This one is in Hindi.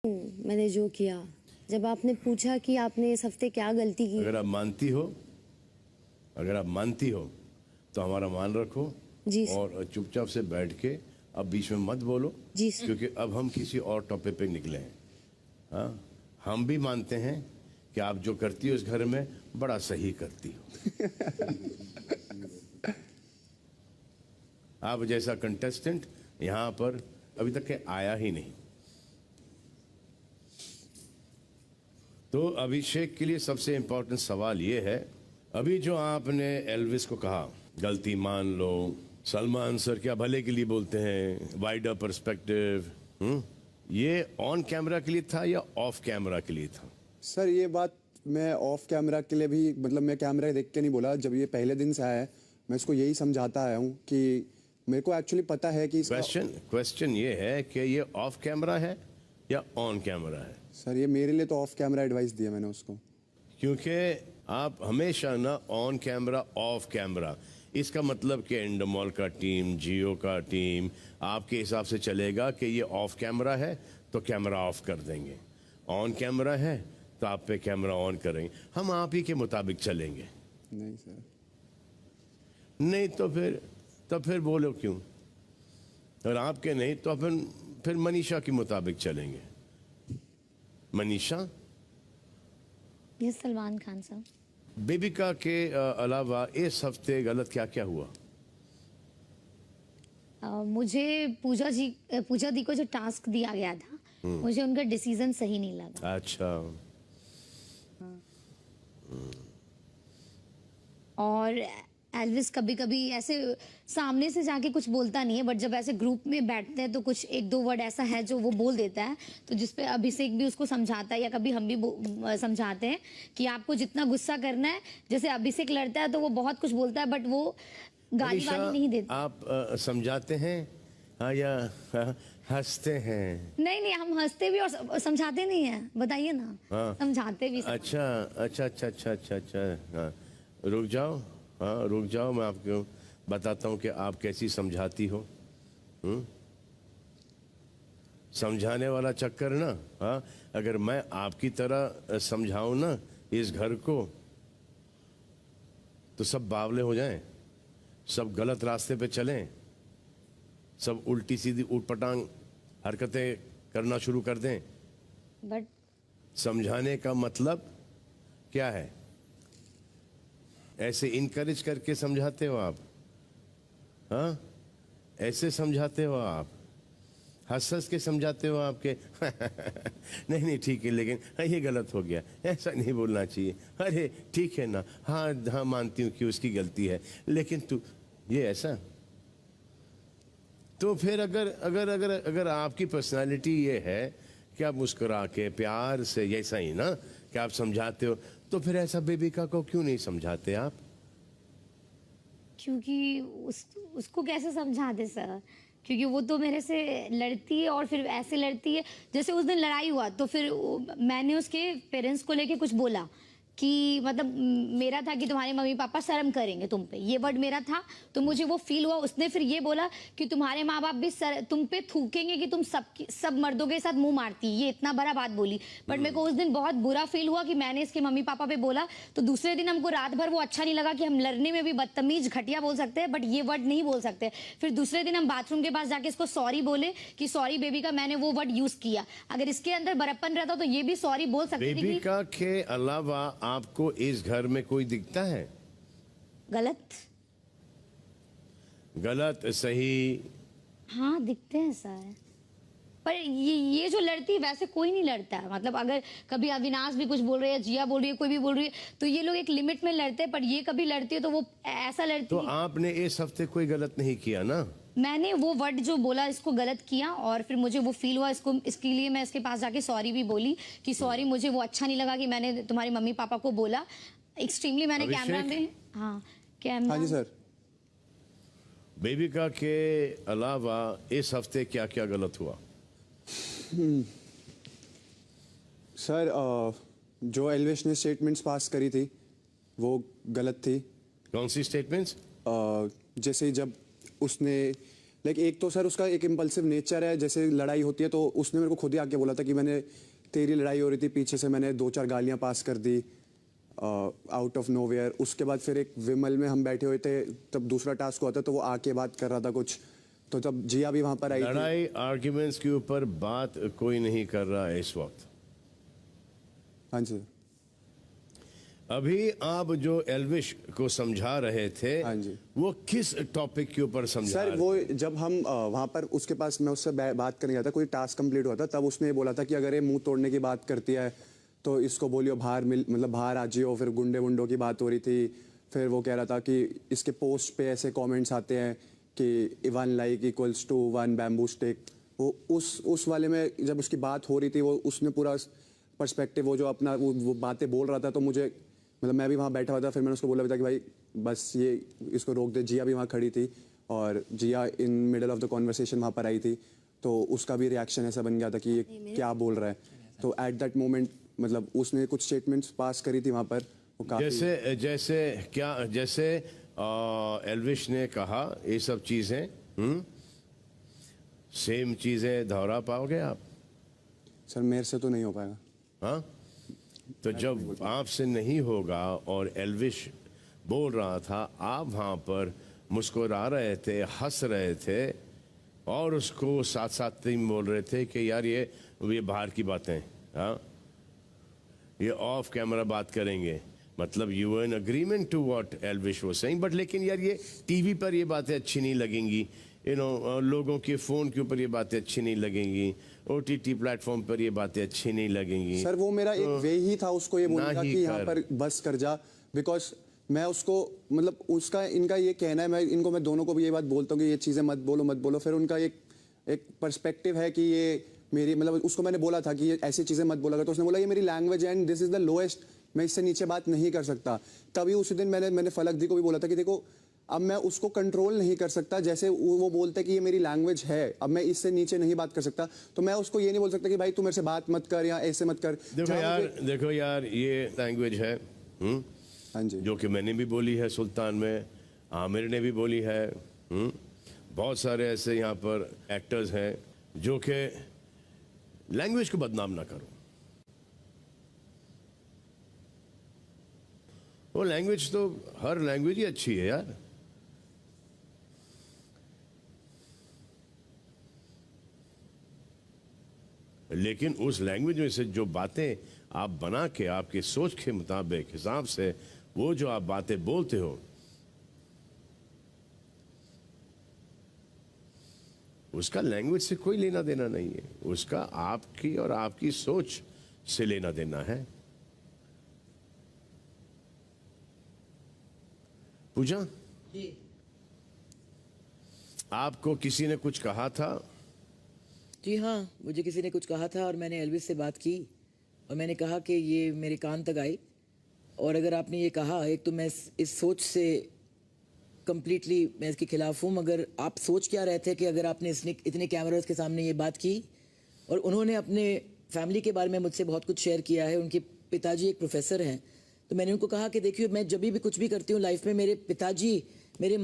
मैंने जो किया, जब आपने पूछा कि आपने इस हफ्ते क्या गलती की। अगर आप मानती हो तो हमारा मान रखो जी सर। और चुपचाप से बैठ के अब बीच में मत बोलो जी सर। क्योंकि अब हम किसी और टॉपिक पे निकले हैं। हाँ, हम भी मानते हैं कि आप जो करती हो इस घर में बड़ा सही करती हो। आप जैसा कंटेस्टेंट यहाँ पर अभी तक के आया ही नहीं। तो अभिषेक के लिए सबसे इंपॉर्टेंट सवाल ये है, अभी जो आपने एल्विस को कहा गलती मान लो, सलमान सर क्या भले के लिए बोलते हैं, वाइडर पर्सपेक्टिव, ये ऑन कैमरा के लिए था या ऑफ कैमरा के लिए था? सर ये बात मैं ऑफ कैमरा के लिए भी, मतलब मैं कैमरा देख के नहीं बोला। जब ये पहले दिन से आया है मैं इसको यही समझाता आया हूँ कि मेरे को एक्चुअली पता है कि क्वेश्चन ये है कि ये ऑफ कैमरा है या ऑन कैमरा है? सर ये मेरे लिए तो ऑफ कैमरा एडवाइस दिया मैंने उसको, क्योंकि आप हमेशा ना ऑन कैमरा ऑफ कैमरा, इसका मतलब कि इंडोमॉल का टीम, जियो का टीम आपके हिसाब से चलेगा कि ये ऑफ कैमरा है तो कैमरा ऑफ कर देंगे, ऑन कैमरा है तो आप पे कैमरा ऑन करेंगे। हम आप ही के मुताबिक चलेंगे। नहीं सर। नहीं तो फिर बोलो क्यों? और आपके नहीं तो फिर मनीषा के मुताबिक चलेंगे। मनीषा, ये सलमान खान साहब। बेबिका के अलावा इस हफ्ते गलत क्या क्या हुआ? मुझे पूजा दी को जो टास्क दिया गया था, मुझे उनका डिसीजन सही नहीं लगा। अच्छा। और एल्विस कभी कभी ऐसे सामने से जाके कुछ बोलता नहीं है, बट जब ऐसे ग्रुप में बैठते हैं तो कुछ एक दो वर्ड ऐसा है जो वो बोल देता है, तो जिसपे अभिषेक भी उसको समझाता है या कभी हम भी समझाते हैं कि आपको जितना गुस्सा करना है। जैसे अभिषेक लड़ता है तो वो बहुत कुछ बोलता है बट वो गाली वाली नहीं देता। आप समझाते हैं हाँ या हंसते हैं? नहीं, हम हंसते भी और समझाते नहीं है। बताइए ना। हाँ। समझाते भी। अच्छा। हाँ, रुक जाओ, मैं आपको बताता हूँ कि आप कैसी समझाती हो। समझाने वाला चक्कर ना, हाँ, अगर मैं आपकी तरह समझाऊं ना इस घर को तो सब बावले हो जाएं, सब गलत रास्ते पे चलें, सब उल्टी सीधी उटपटांग हरकतें करना शुरू कर दें। बट समझाने का मतलब क्या है? ऐसे इनकरेज करके समझाते हो आप? हाँ, ऐसे समझाते हो आप? हंस के समझाते हो आपके? नहीं ठीक है, लेकिन ये गलत हो गया, ऐसा नहीं बोलना चाहिए। अरे ठीक है ना, हाँ मानती हूँ कि उसकी गलती है, लेकिन तू ये ऐसा। तो फिर अगर आपकी पर्सनालिटी ये है कि आप मुस्कुरा के प्यार से ऐसा ही ना कि आप समझाते हो, तो फिर ऐसा बेबिका को क्यों नहीं समझाते आप? क्योंकि उसको कैसे समझा दे सर, क्योंकि वो तो मेरे से लड़ती है और फिर ऐसे लड़ती है। जैसे उस दिन लड़ाई हुआ तो फिर मैंने उसके पेरेंट्स को लेके कुछ बोला कि मतलब मेरा था कि तुम्हारे मम्मी पापा शर्म करेंगे तुम पे, ये वर्ड मेरा था, तो मुझे वो फील हुआ। उसने फिर ये बोला कि तुम्हारे माँ बाप भी तुम पे थूकेंगे कि तुम सब मर्दों के साथ मुंह मारती, ये इतना बड़ा बात बोली। बट मेरे को उस दिन बहुत बुरा फील हुआ कि मैंने इसके मम्मी पापा पे बोला। तो दूसरे दिन हमको रात भर वो अच्छा नहीं लगा कि हम लड़ने में भी बदतमीज घटिया बोल सकते हैं बट ये वर्ड नहीं बोल सकते। फिर दूसरे दिन हम बाथरूम के पास जाके इसको सॉरी बोले कि सॉरी बेबी का, मैंने वो वर्ड यूज किया। अगर इसके अंदर बड़प्पन रहता तो ये भी सॉरी बोल सकती थी। बेबिका के अलावा आपको इस घर में कोई दिखता है गलत सही? हाँ दिखते हैं सर, पर ये जो लड़ती है वैसे कोई नहीं लड़ता है। मतलब अगर कभी अविनाश भी कुछ बोल रही है, जिया बोल रही है, कोई भी बोल रही है, तो ये लोग एक लिमिट में लड़ते हैं, पर ये कभी लड़ती है तो वो ऐसा लड़ती तो है। आपने इस हफ्ते कोई गलत नहीं किया ना? मैंने वो वर्ड जो बोला इसको गलत किया और फिर मुझे वो फील हुआ, इसके लिए मैं इसके पास जाके सॉरी भी बोली कि सॉरी, मुझे वो अच्छा नहीं लगा कि मैंने तुम्हारे मम्मी पापा को बोला। एक्सट्रीमली मैंने कैमरा में हाँ जी सर। बेबिका के अलावा इस हफ्ते क्या क्या गलत हुआ? सर जो एल्विश ने स्टेटमेंट्स पास करी थी वो गलत थी। कौन सी स्टेटमेंट्स? जैसे जब उसने लाइक एक तो सर उसका एक इम्पल्सिव नेचर है, जैसे लड़ाई होती है तो उसने मेरे को खुद ही आके बोला था कि मैंने तेरी लड़ाई हो रही थी पीछे से, मैंने 2-4 गालियां पास कर दी आउट ऑफ नोवेयर। उसके बाद फिर एक विमल में हम बैठे हुए थे, तब दूसरा टास्क हुआ था तो वो आके बात कर रहा था कुछ, तो तब जिया भी वहां पर आई थी। लड़ाई आर्ग्यूमेंट्स के ऊपर बात कोई नहीं कर रहा है इस वक्त। हाँ जी अभी आप जो एल्विश को समझा रहे थे, हाँ जी। वो किस टॉपिक के ऊपर समझा सर रहे वो जब हम वहां पर उसके पास मैं उससे बात करने गया था, कोई टास्क कंप्लीट हुआ था, तब उसने ये बोला था कि अगर ये मुंह तोड़ने की बात करती है तो इसको बोलियो बाहर मतलब बाहर आ जियो। फिर गुंडे वुंडों की बात हो रही थी, फिर वो कह रहा था कि इसके पोस्ट पे ऐसे कमेंट्स आते हैं कि 1 like equals to 1 bamboo stick. वो उस वाले में जब उसकी बात हो रही थी, वो उसने पूरा पर्सपेक्टिव वो जो अपना वो बातें बोल रहा था, तो मुझे मतलब मैं भी वहाँ बैठा हुआ था, फिर मैंने उसको बोला भी था कि भाई बस ये इसको रोक दे। जिया भी वहाँ खड़ी थी और Jiya in middle of the conversation वहाँ पर आई थी, तो उसका भी रिएक्शन ऐसा बन गया था कि ये क्या बोल रहा है। तो एट दैट मोमेंट मतलब उसने कुछ स्टेटमेंट्स पास करी थी वहाँ पर, वो काफी जैसे एल्विश ने कहा ये सब चीजें, सेम चीजें दोहरा पाओगे आप? सर मेरे से तो नहीं हो पाएगा। हाँ, तो जब आपसे नहीं होगा और एल्विश बोल रहा था, आप वहां पर मुस्कुरा रहे थे, हंस रहे थे और उसको साथ साथ ही बोल रहे थे कि यार ये बाहर की बातें, हाँ ये ऑफ कैमरा बात करेंगे, मतलब you were in agreement to what Elvish was saying. But लेकिन यार ये टीवी पर ये बातें अच्छी नहीं लगेंगी, लोगों के फोन के ऊपर ये बातें अच्छी नहीं लगेंगी, OTT प्लेटफॉर्म पर ये बातें अच्छी नहीं लगेंगी। सर वो मेरा एक वे ही था उसको ये बोलने का कि यहाँ पर बस कर जा, बिकॉज मैं उसको मतलब उसका इनका ये कहना है, मैं दोनों को भी ये बात बोलता हूँ कि ये चीज़ें मत बोलो। फिर उनका एक पर्सपेक्टिव है कि ये मेरी मतलब उसको मैंने बोला था कि ये ऐसी चीज़ें मत बोला, तो उसने बोला ये मेरी language and this is the lowest, मैं इससे नीचे बात नहीं कर सकता। तभी उसी दिन मैंने फलक दी को भी बोला था कि देखो अब मैं उसको कंट्रोल नहीं कर सकता, जैसे वो बोलते हैं कि ये मेरी लैंग्वेज है, अब मैं इससे नीचे नहीं बात कर सकता, तो मैं उसको ये नहीं बोल सकता कि भाई तू मेरे से बात मत कर या ऐसे मत कर। देखो यार ये लैंग्वेज है, हाँ जी, जो कि मैंने भी बोली है सुल्तान में, आमिर ने भी बोली है, बहुत सारे ऐसे यहाँ पर एक्टर्स हैं जो कि लैंग्वेज को बदनाम ना करो। वो लैंग्वेज तो हर लैंग्वेज ही अच्छी है यार। लेकिन उस लैंग्वेज में से जो बातें आप बना के आपके सोच के मुताबिक हिसाब से वो जो आप बातें बोलते हो, उसका लैंग्वेज से कोई लेना देना नहीं है, उसका आपकी और आपकी सोच से लेना देना है। पूजा जी आपको किसी ने कुछ कहा था? जी हाँ, मुझे किसी ने कुछ कहा था और मैंने एल्विस से बात की और मैंने कहा कि ये मेरे कान तक आई, और अगर आपने ये कहा, एक तो मैं इस सोच से कम्प्लीटली मैं इसके खिलाफ हूँ, मगर आप सोच क्या रहे थे कि अगर आपने इतने कैमरास के सामने ये बात की, और उन्होंने अपने फैमिली के बारे में मुझसे बहुत कुछ शेयर किया है। उनके पिताजी एक प्रोफेसर हैं, तो मैंने उनको कहा कि देखिए मैं जब भी कुछ भी करती हूँ लाइफ में, मेरे पिताजी मेरे